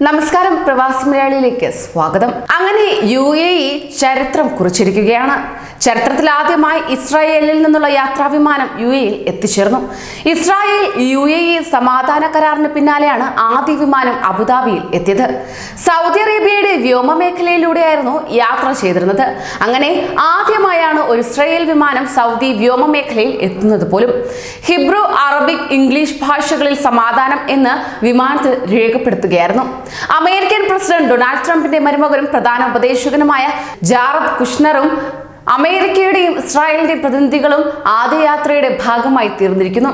നമസ്കാരം, പ്രവാസി മലയാളിയിലേക്ക് സ്വാഗതം. അങ്ങനെ UAE ചരിത്രം കുറിച്ചിരിക്കുകയാണ്. ചരിത്രത്തിൽ ആദ്യമായി ഇസ്രായേലിൽ നിന്നുള്ള യാത്രാവിമാനം UAEയിൽ എത്തിച്ചേർന്നു. ഇസ്രായേൽ UAE സമാധാന കരാറിന് പിന്നാലെയാണ് ആദ്യ വിമാനം അബുദാബിയിൽ എത്തിയത്. സൗദി അറേബ്യയുടെ വ്യോമമേഖലയിലൂടെയായിരുന്നു യാത്ര ചെയ്തിരുന്നത്. അങ്ങനെ ആദ്യമായാണ് ഒരു ഇസ്രായേൽ വിമാനം സൗദി വ്യോമമേഖലയിൽ എത്തുന്നത് പോലും. ഹിബ്രു, അറബിക്, ഇംഗ്ലീഷ് ഭാഷകളിൽ സമാധാനം എന്ന് വിമാനത്തിൽ രേഖപ്പെടുത്തുകയായിരുന്നു. അമേരിക്കൻ പ്രസിഡന്റ് ഡൊണാൾഡ് ട്രംപിന്റെ മരുമകനും പ്രധാന ഉപദേശകനുമായ ജാറദ് കുഷ്നറും അമേരിക്കയുടെയും ഇസ്രായേലിന്റെയും പ്രതിനിധികളും ആദ്യ യാത്രയുടെ ഭാഗമായി തീർന്നിരിക്കുന്നു.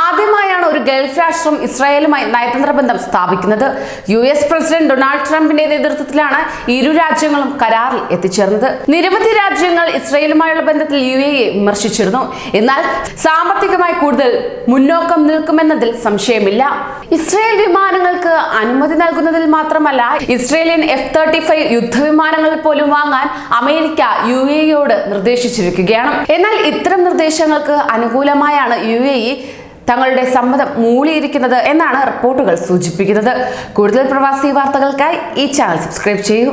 ആദ്യമായാണ് ഒരു ഗൾഫ് രാഷ്ട്രം ഇസ്രായേലുമായി നയതന്ത്ര ബന്ധം സ്ഥാപിക്കുന്നത്. US പ്രസിഡന്റ് ഡൊണാൾഡ് ട്രംപിന്റെ നേതൃത്വത്തിലാണ് ഇരു രാജ്യങ്ങളും കരാറിൽ എത്തിച്ചേർന്നത്. നിരവധി രാജ്യങ്ങൾ ഇസ്രായേലുമായുള്ള ബന്ധത്തിൽ UAE വിമർശിച്ചിരുന്നു. എന്നാൽ സാമ്പത്തികമായി കൂടുതൽ മുന്നോക്കം നിൽക്കുമെന്നതിൽ സംശയമില്ല. ഇസ്രായേൽ വിമാനങ്ങൾക്ക് അനുമതി നൽകുന്നതിൽ മാത്രമല്ല, ഇസ്രായേലിയൻ F-35 യുദ്ധവിമാനങ്ങൾ പോലും വാങ്ങാൻ അമേരിക്ക UAE നിർദ്ദേശിച്ചിരിക്കുകയാണ്. എന്നാൽ ഇത്തരം നിർദ്ദേശങ്ങൾക്ക് അനുകൂലമായാണ് UAE തങ്ങളുടെ സമ്മതം മൂളിയിരിക്കുന്നത് എന്നാണ് റിപ്പോർട്ടുകൾ സൂചിപ്പിക്കുന്നത്. കൂടുതൽ പ്രവാസി വാർത്തകൾക്കായി ഈ ചാനൽ സബ്സ്ക്രൈബ് ചെയ്യൂ.